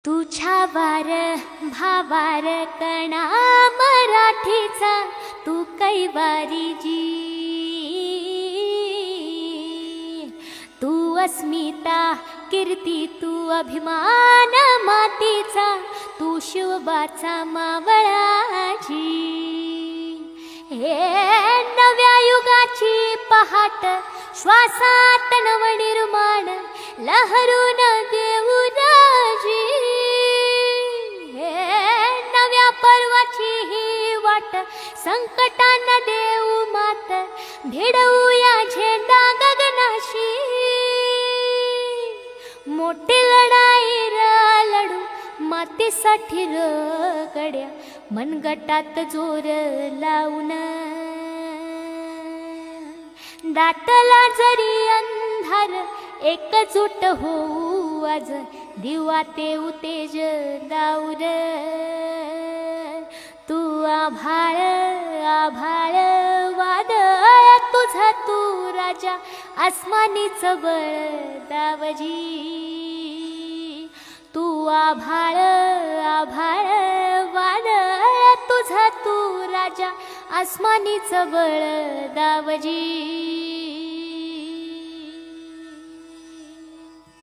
तुझ्या वार भावार कणा मराठीचा तू कैवारी जी, तू अस्मिता कीर्ती तू अभिमान मातीचा, तू शिवबाचा मावळाची। हे नव्या युगाची पहाट श्वासात नवनिर्माण लहरून देऊ राजी। हे नव्या पर्वाची ही वाट संकटांना देऊ मात, भिडवूया झेंडा गगनाशी। मोठी लढाई लढू मातीसाठी गड्या, मनगटात जोर लावून। दाटला जरी अंधार एकजूट होऊ आज, दिवा ते उतेज दाऊर। तू आभाळ आभाळ वादळ तुझा तू राजा, आसमानीच बळ दावजी। तू आभाळ आभाळ वादळ तुझा तू राजा, आसमानीच बळ दावजी।